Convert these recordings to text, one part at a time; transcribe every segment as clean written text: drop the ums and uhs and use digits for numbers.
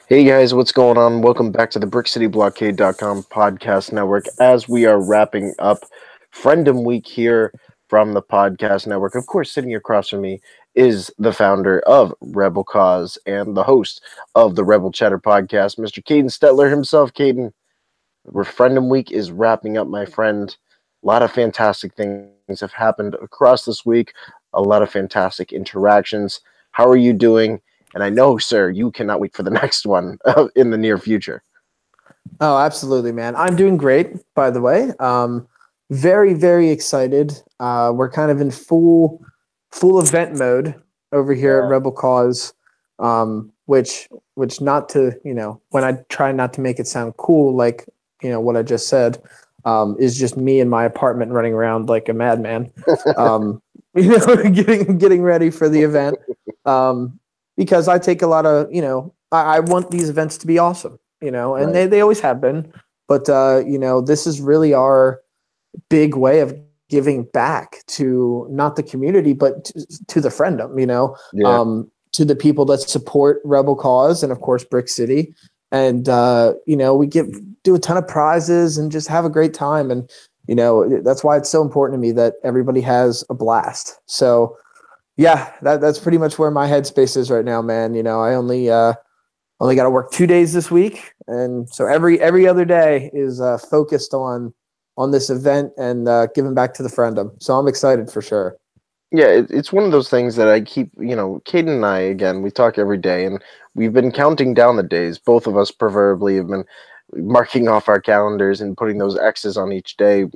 Hey guys, what's going on? Welcome back to the BrickCityBlockade.com podcast network. As we are wrapping up Friendom Week here from the podcast network, of course, sitting across from me is the founder of Rebel Cause and the host of the Rebel Chatter podcast, Mr. Kaden Stetler himself. Kaden, Friendom Week is wrapping up, my friend. A lot of fantastic things have happened across this week, a lot of fantastic interactions. How are you doing? And I know, sir, you cannot wait for the next one in the near future. Oh, absolutely, man. I'm doing great, by the way. Very, very excited. We're kind of in full event mode over here at Rebel Cause, which not to, when I try not to make it sound cool, like, what I just said, is just me in my apartment running around like a madman, getting ready for the event. Because I take a lot of, I want these events to be awesome, and Right. they always have been. But, this is really our big way of giving back to not the community, but to the friendom, Yeah. to the people that support Rebel Cause and, of course, Brick City. And, we do a ton of prizes and just have a great time. And, that's why it's so important to me that everybody has a blast. So, yeah, that's pretty much where my headspace is right now, man. I only got to work 2 days this week, and so every other day is focused on this event and giving back to the friendom. So I'm excited for sure. Yeah, it's one of those things that I keep, Kaden and I, again, we talk every day, and we've been counting down the days. Both of us, preferably, have been marking off our calendars and putting those X's on each day,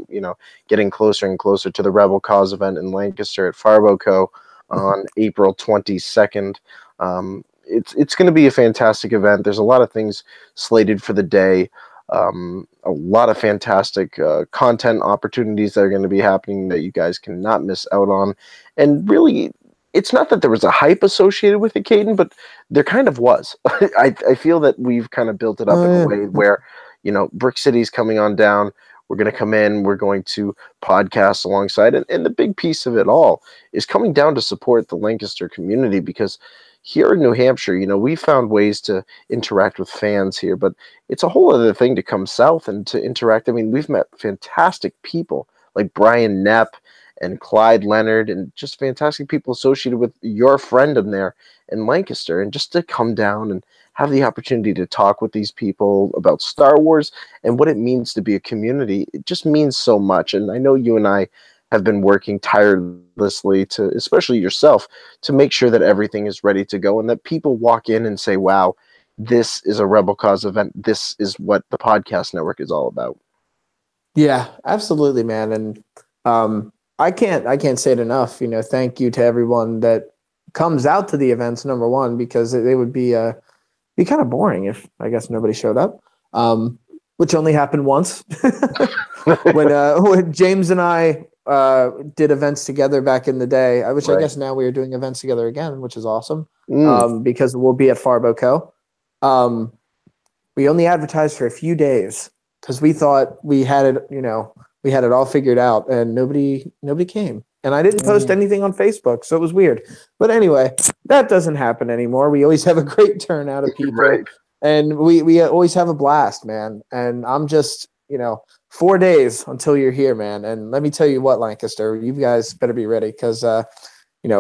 getting closer and closer to the Rebel Cause event in Lancaster at Farbo on April 22nd. It's going to be a fantastic event. There's a lot of things slated for the day. A lot of fantastic content opportunities that are going to be happening that you guys cannot miss out on. And really, it's not that there was a hype associated with it, Caden, but there kind of was. I feel that we've kind of built it up in a way where, Brick City's coming on down. We're going to come in. We're going to podcast alongside. And the big piece of it all is coming down to support the Lancaster community because here in New Hampshire, we found ways to interact with fans here, but it's a whole other thing to come south and to interact. I mean, we've met fantastic people like Brian Knapp and Clyde Leonard and just fantastic people associated with your friendom there in Lancaster. And just to come down and have the opportunity to talk with these people about Star Wars and what it means to be a community, it just means so much. And I know you and I have been working tirelessly to, especially yourself, to make sure that everything is ready to go and that people walk in and say, wow, this is a Rebel Cause event. This is what the podcast network is all about. Yeah, absolutely, man. And I can't say it enough. Thank you to everyone that comes out to the events. Number one, because they would be kind of boring if I guess nobody showed up, which only happened once when James and I did events together back in the day. I Right. guess now we are doing events together again, which is awesome. Mm. Because we'll be at Farbo Co. We only advertised for a few days because we thought we had it, we had it all figured out, and nobody came. And I didn't post anything on Facebook, so it was weird. But anyway, that doesn't happen anymore. We always have a great turnout of people, Right. and we always have a blast, man. And I'm just, 4 days until you're here, man. And let me tell you what, Lancaster, you guys better be ready because,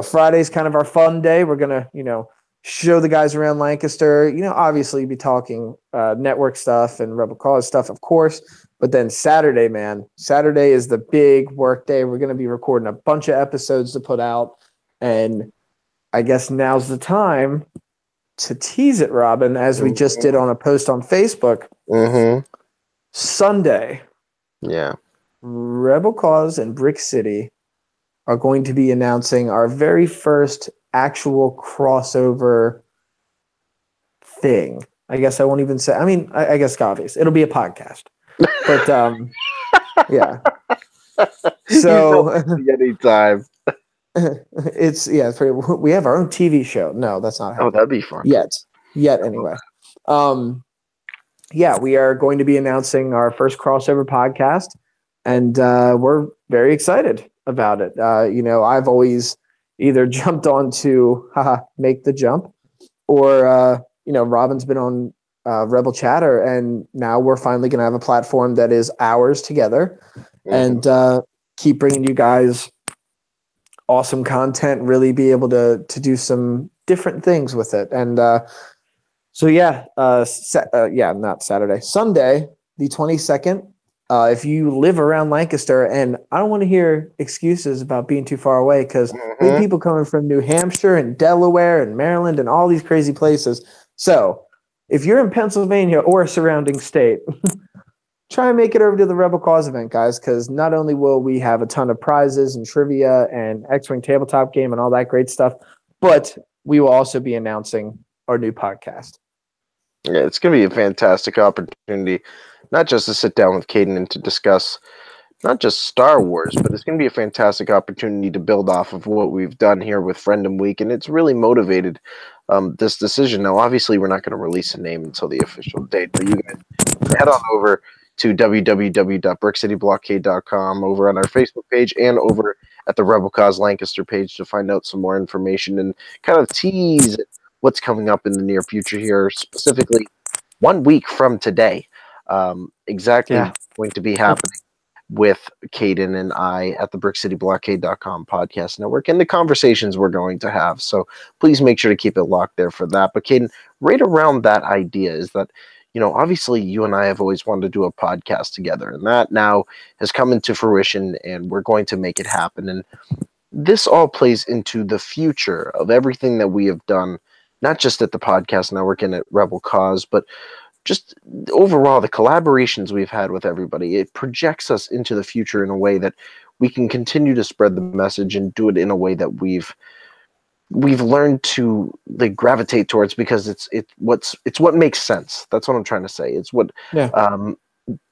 Friday's kind of our fun day. We're gonna, show the guys around Lancaster. Obviously be talking network stuff and Rebel Cause stuff, of course. But then Saturday, man, Saturday is the big work day. We're going to be recording a bunch of episodes to put out. And I guess now's the time to tease it, Robin, as we just did on a post on Facebook. Mm-hmm. Sunday, Yeah. Rebel Cause and Brick City are going to be announcing our very first actual crossover thing. I guess I won't even say. I mean, I guess it's obvious. It'll be a podcast. But yeah. So anytime. It's pretty, we have our own TV show. No, that's not happening. Oh, that'd be fun. Yet anyway. Yeah, we are going to be announcing our first crossover podcast, and we're very excited about it. I've always either jumped on to Make the Jump, or Robin's been on Rebel Chatter, and now we're finally going to have a platform that is ours together, Mhm. and keep bringing you guys awesome content. Really be able to do some different things with it, and so yeah, not Saturday, Sunday, the 22nd. If you live around Lancaster, and I don't want to hear excuses about being too far away, because we have Mhm. people coming from New Hampshire and Delaware and Maryland and all these crazy places. So if you're in Pennsylvania or a surrounding state, try and make it over to the Rebel Cause event, guys, because not only will we have a ton of prizes and trivia and X-Wing tabletop game and all that great stuff, but we will also be announcing our new podcast. Yeah, it's going to be a fantastic opportunity, not just to sit down with Caden and to discuss not just Star Wars, but it's going to be a fantastic opportunity to build off of what we've done here with Friendom Week, and it's really motivated this decision. Now, obviously, we're not going to release a name until the official date, but you can head on over to www.brickcityblockade.com over on our Facebook page and over at the Rebel Cause Lancaster page to find out some more information and kind of tease what's coming up in the near future here, specifically 1 week from today. Exactly Yeah. what's going to be happening with Caden and I at the BrickCityBlockade.com podcast network and the conversations we're going to have. So please make sure to keep it locked there for that. But Caden, right around that idea is that, obviously you and I have always wanted to do a podcast together, and that now has come into fruition, and we're going to make it happen. And this all plays into the future of everything that we have done, not just at the podcast network and at Rebel Cause, but just overall the collaborations we've had with everybody. It projects us into the future in a way that we can continue to spread the message and do it in a way that we've learned to gravitate towards, because it's what makes sense. That's what I'm trying to say. It's what Yeah.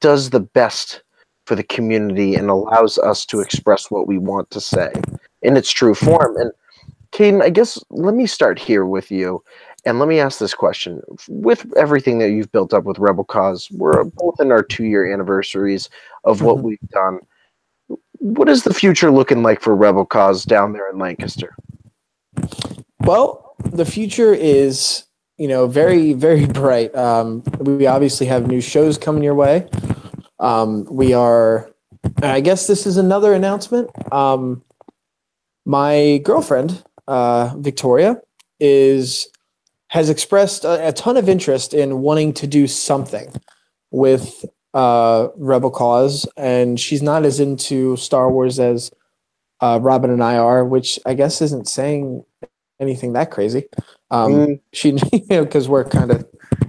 does the best for the community and allows us to express what we want to say in its true form. And Caden, I guess let me start here with you, and let me ask this question. With everything that you've built up with Rebel Cause, we're both in our 2-year anniversaries of what Mhm. we've done. What is the future looking like for Rebel Cause down there in Lancaster? Well, the future is, very, very bright. We obviously have new shows coming your way. We are, I guess this is another announcement. My girlfriend, Victoria, has expressed a ton of interest in wanting to do something with Rebel Cause, and she's not as into Star Wars as Robin and I are, which I guess isn't saying anything that crazy. Mm, She, because we're kind of,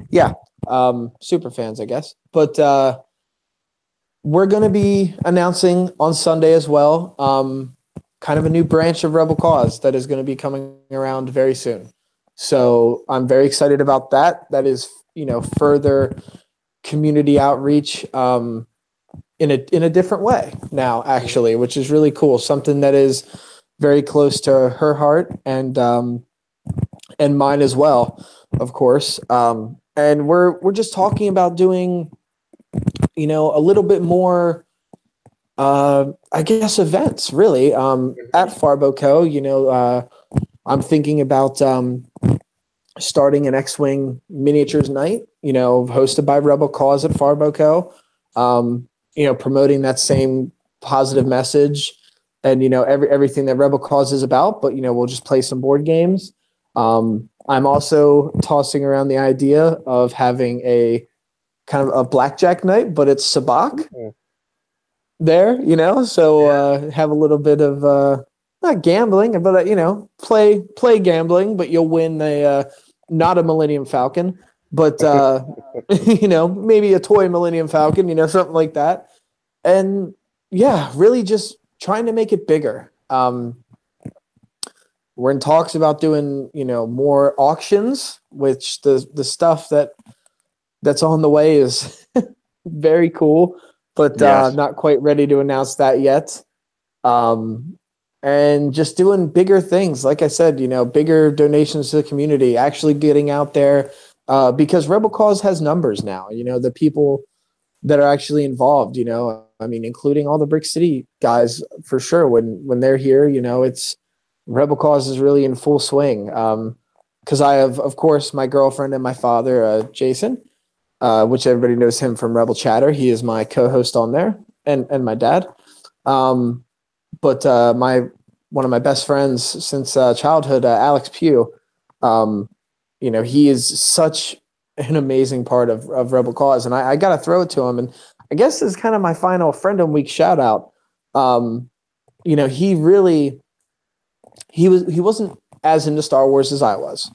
yeah, super fans, I guess. But we're going to be announcing on Sunday as well, kind of a new branch of Rebel Cause that is going to be coming around very soon. So I'm very excited about that. That is, further community outreach in a different way now, actually, which is really cool. Something that is very close to her heart and mine as well, of course. And we're just talking about doing, a little bit more, I guess, events really at Farbo Co. I'm thinking about starting an X-Wing miniatures night, hosted by Rebel Cause at Farbo Co. Promoting that same positive message and, everything that Rebel Cause is about, but, we'll just play some board games. I'm also tossing around the idea of having a kind of a blackjack night, but it's sabacc there, so have a little bit of not gambling, but play gambling, but you'll win a not a Millennium Falcon, but maybe a toy Millennium Falcon, something like that. And yeah, really just trying to make it bigger. We're in talks about doing, more auctions, which the stuff that's on the way is very cool, but yes. not quite ready to announce that yet. And just doing bigger things. Like I said, bigger donations to the community, actually getting out there, because Rebel Cause has numbers now, the people that are actually involved, I mean, including all the Brick City guys for sure. When they're here, it's Rebel Cause is really in full swing. Cause I have, of course, my girlfriend and my father, Jason, which everybody knows him from Rebel Chatter. He is my co-host on there, and my dad. But my one of my best friends since childhood, Alex Pugh, he is such an amazing part of Rebel Cause, and I got to throw it to him. And I guess this is kind of my final Friendom Week shout out. He really he wasn't as into Star Wars as I was,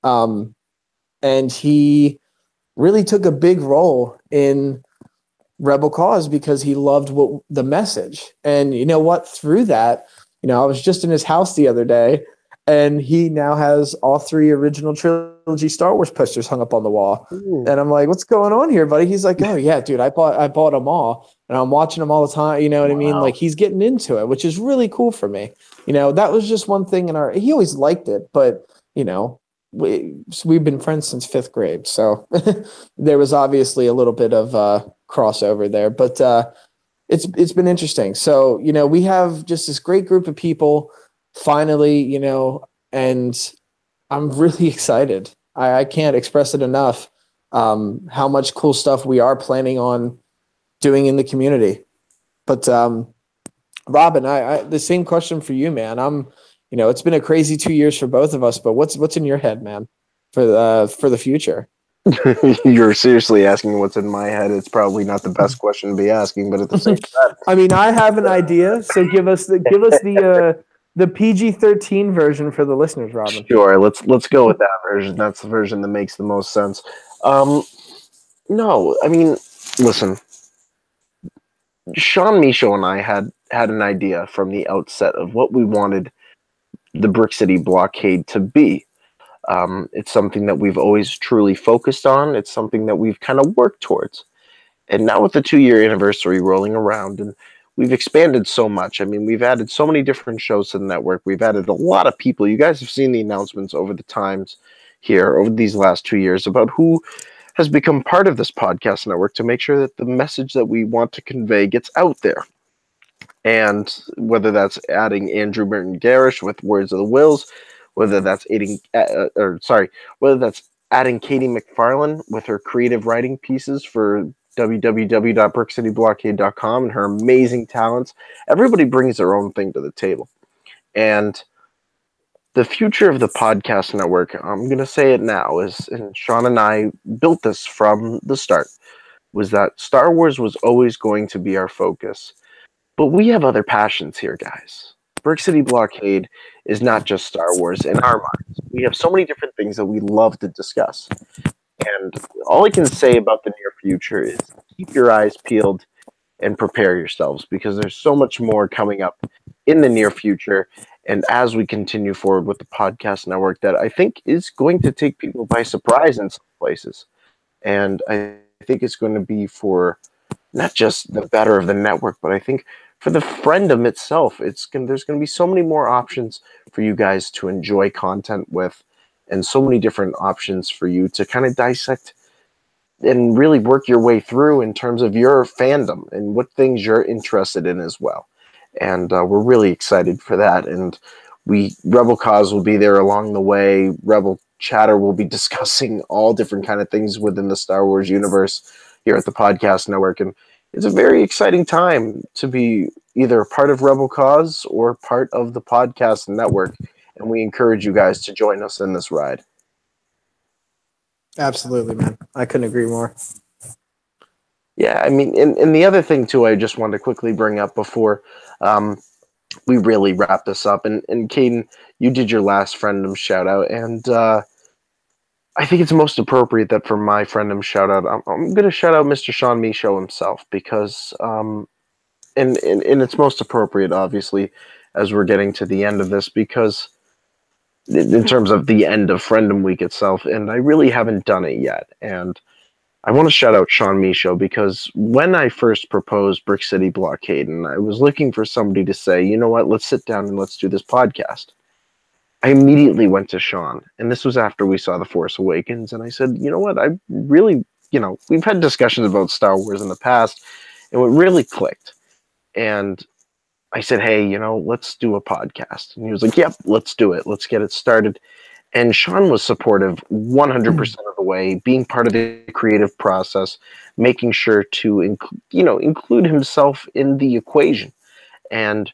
and he really took a big role in Rebel Cause because he loved the message. And you know what? Through that, I was just in his house the other day, and he now has all 3 original trilogy Star Wars posters hung up on the wall. Ooh. And I'm like, "What's going on here, buddy?" He's like, "Oh yeah, dude, I bought them all, and I'm watching them all the time." You know what I mean? Like, he's getting into it, which is really cool for me. That was just one thing he always liked it, but we've been friends since 5th grade, so there was obviously a little bit of crossover there, but it's been interesting. So we have just this great group of people finally, and I'm really excited. I can't express it enough, how much cool stuff we are planning on doing in the community. But Robin, I the same question for you, man. It's been a crazy 2 years for both of us, but what's in your head, man, for the future? You're seriously asking what's in my head. It's probably not the best question to be asking, but at the same time, I mean, I have an idea, so give us the PG-13 version for the listeners, Robin. sure. Let's go with that version. That's the version that makes the most sense. No, I mean, listen. Sean Michaud and I had an idea from the outset of what we wanted the Brick City blockade to be. It's something that we've always truly focused on. It's something that we've kind of worked towards. And now with the 2-year anniversary rolling around, and we've expanded so much. I mean, we've added so many different shows to the network. We've added a lot of people. You guys have seen the announcements over the times here, over these last 2 years, about who has become part of this podcast network to make sure that the message that we want to convey gets out there. And whether that's adding Andrew Merton Garish with Words of the Wills, whether that's whether that's adding Katie McFarlane with her creative writing pieces for www.brickcityblockade.com and her amazing talents. Everybody brings their own thing to the table. And the future of the podcast network, I'm going to say it now, and Sean and I built this from the start, was that Star Wars was always going to be our focus. But we have other passions here, guys. Brick City Blockade is not just Star Wars in our minds. We have so many different things that we love to discuss. And all I can say about the near future is keep your eyes peeled and prepare yourselves, because there's so much more coming up in the near future. And as we continue forward with the podcast network, that I think is going to take people by surprise in some places. And I think it's going to be for not just the better of the network, but I think for the friendom itself. There's going to be so many more options for you guys to enjoy content with, and so many different options for you to kind of dissect and really work your way through in terms of your fandom and what things you're interested in as well. And we're really excited for that. And Rebel Cause will be there along the way. Rebel Chatter will be discussing all different kind of things within the Star Wars universe here at the podcast network. And it's a very exciting time to be either part of Rebel Cause or part of the podcast network. And we encourage you guys to join us in this ride. Absolutely, man. I couldn't agree more. Yeah, I mean, and the other thing, too, I just wanted to quickly bring up before we really wrap this up. And Kaden, you did your last Friendom shout-out, and I think it's most appropriate that for my Friendom shout-out, I'm going to shout out Mr. Sean Michaud himself, because, and it's most appropriate, obviously, as we're getting to the end of this, because in terms of the end of Friendom Week itself, and I really haven't done it yet, and I want to shout out Sean Michaud, because when I first proposed Brick City Blockade, and I was looking for somebody to say, you know what, let's sit down and let's do this podcast, I immediately went to Sean, and this was after we saw The Force Awakens, and I said, you know what, I really, we've had discussions about Star Wars in the past, and it really clicked, and I said, hey, let's do a podcast, and he was like, yep, let's do it, let's get it started. And Sean was supportive 100% of the way, being part of the creative process, making sure to include himself in the equation. And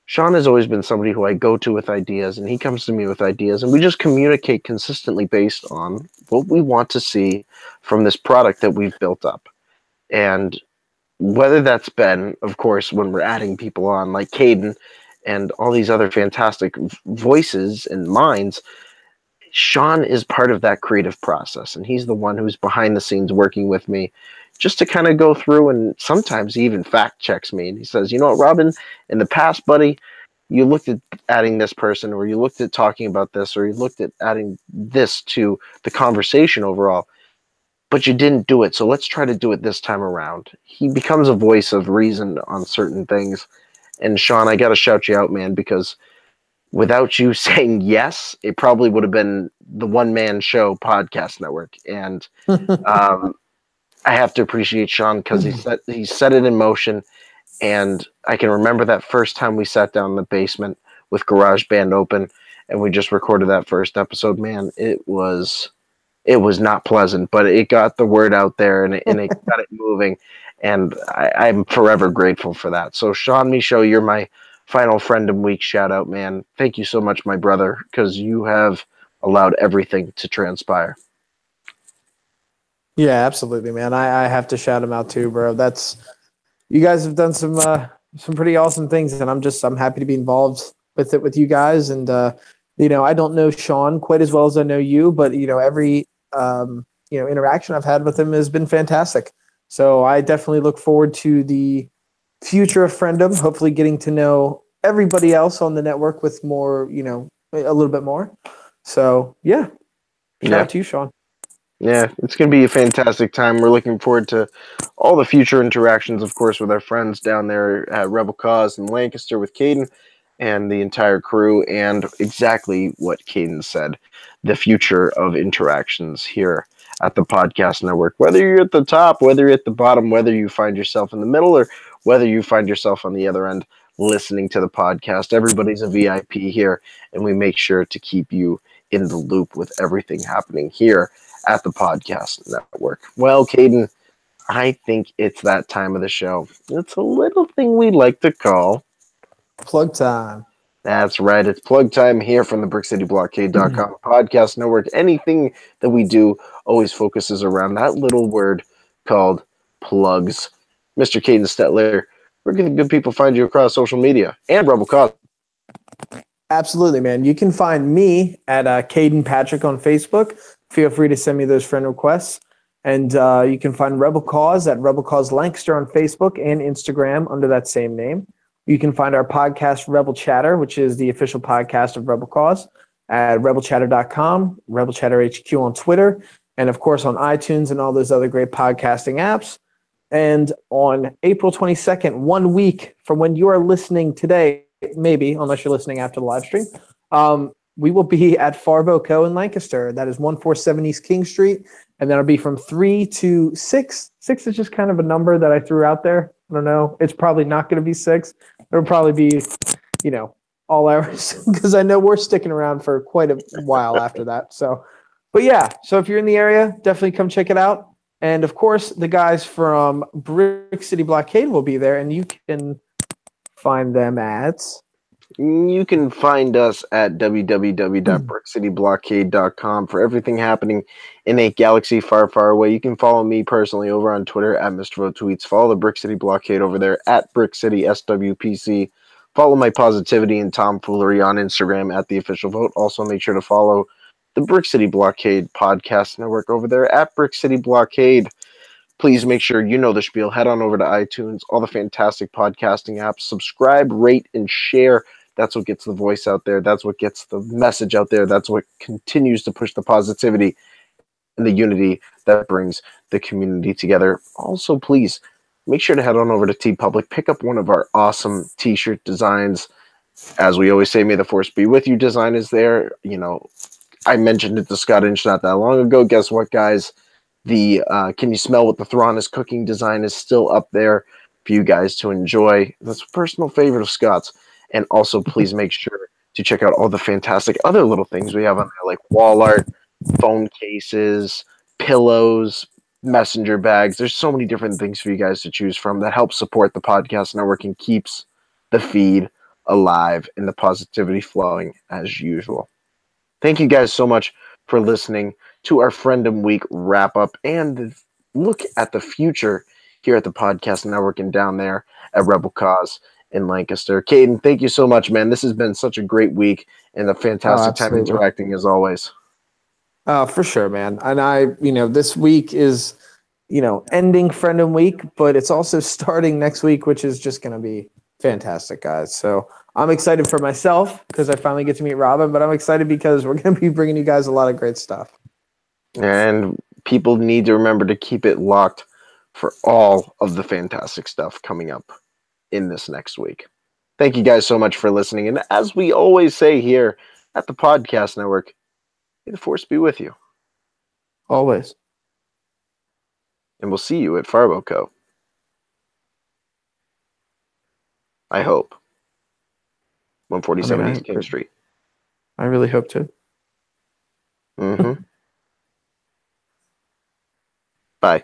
Sean has always been somebody who I go to with ideas, and he comes to me with ideas, and we just communicate consistently based on what we want to see from this product that we've built up. And whether that's been, of course, when we're adding people on like Kaden and all these other fantastic voices and minds, Sean is part of that creative process, and he's the one who's behind the scenes working with me just to kind of go through, and sometimes he even fact checks me and he says, you know what, Robin, in the past, buddy, you looked at adding this person, or you looked at talking about this, or you looked at adding this to the conversation overall, but you didn't do it. So let's try to do it this time around. He becomes a voice of reason on certain things. And Sean, I got to shout you out, man, because without you saying yes, it probably would have been the one man show podcast network. And I have to appreciate Sean because he set it in motion. And I can remember that first time we sat down in the basement with GarageBand open and we just recorded that first episode. Man, it was not pleasant, but it got the word out there and it got it moving. And I'm forever grateful for that. So Sean Michaud, you're my final friend and week shout out, man. Thank you so much, my brother, because you have allowed everything to transpire. Yeah, absolutely, man. I have to shout him out too, bro. You guys have done some pretty awesome things, and I'm happy to be involved with it with you guys. And I don't know Sean quite as well as I know you, but every interaction I've had with him has been fantastic. So I definitely look forward to the future of Friendom, hopefully getting to know everybody else on the network with more, a little bit more. So yeah, shout out to you, Sean. Yeah, it's going to be a fantastic time. We're looking forward to all the future interactions, of course, with our friends down there at Rebel Cause in Lancaster with Kaden and the entire crew, and exactly what Kaden said, the future of interactions here at the podcast network. Whether you're at the top, whether you're at the bottom, whether you find yourself in the middle, or whether you find yourself on the other end listening to the podcast, everybody's a VIP here, and we make sure to keep you in the loop with everything happening here at the podcast network. Well, Kaden, I think it's that time of the show. It's a little thing we like to call plug time. That's right. It's plug time here from the BrickCityBlockade.com podcast network. Anything that we do always focuses around that little word called plugs. Mr. Kaden Stetler, where can the good people find you across social media and Rebel Cause? Absolutely, man. You can find me at Kaden Patrick on Facebook. Feel free to send me those friend requests. And you can find Rebel Cause at Rebel Cause Lancaster on Facebook and Instagram under that same name. You can find our podcast, Rebel Chatter, which is the official podcast of Rebel Cause, at rebelchatter.com, Rebel Chatter HQ on Twitter, and of course on iTunes and all those other great podcasting apps. And on April 22nd, 1 week from when you are listening today, maybe, unless you're listening after the live stream, we will be at Farvo Co. in Lancaster. That is 147 East King Street. And that'll be from 3 to 6. 6 is just kind of a number that I threw out there. I don't know. It's probably not going to be 6. It'll probably be, all hours because I know we're sticking around for quite a while after that. So, but yeah, so if you're in the area, definitely come check it out. And of course, the guys from Brick City Blockade will be there, and you can find them at. You can find us at www.brickcityblockade.com for everything happening in a galaxy far, far away. You can follow me personally over on Twitter at Mr. Vote Tweets. Follow the Brick City Blockade over there at Brick City SWPC. Follow my positivity and tomfoolery on Instagram at The Official Vote. Also, make sure to follow the Brick City Blockade podcast network over there at Brick City Blockade. Please make sure you know the spiel. Head on over to iTunes, all the fantastic podcasting apps. Subscribe, rate, and share. That's what gets the voice out there. That's what gets the message out there. That's what continues to push the positivity and the unity that brings the community together. Also, please make sure to head on over to TeePublic. Pick up one of our awesome t-shirt designs. As we always say, may the force be with you. Design is there. I mentioned it to Scott Inch not that long ago. Guess what, guys? The Can You Smell What the Thrawn is Cooking design is still up there for you guys to enjoy. That's a personal favorite of Scott's. And also, please make sure to check out all the fantastic other little things we have on there, like wall art, phone cases, pillows, messenger bags. There's so many different things for you guys to choose from that help support the podcast network and keeps the feed alive and the positivity flowing as usual. Thank you guys so much for listening to our Friendom Week wrap up and look at the future here at the podcast network and down there at Rebel Cause in Lancaster. Kaden, thank you so much, man. This has been such a great week and a Oh, fantastic time absolutely. interacting as always. For sure, man. And this week is, ending Friendom Week, but it's also starting next week, which is just going to be fantastic, guys. So I'm excited for myself because I finally get to meet Robin, but I'm excited because we're going to be bringing you guys a lot of great stuff. And people need to remember to keep it locked for all of the fantastic stuff coming up in this next week. Thank you guys so much for listening. And as we always say here at the Podcast Network, may the force be with you. Always. And we'll see you at Farbo Co. I hope. 147 East King Street. I really hope to. Mm-hmm. Bye.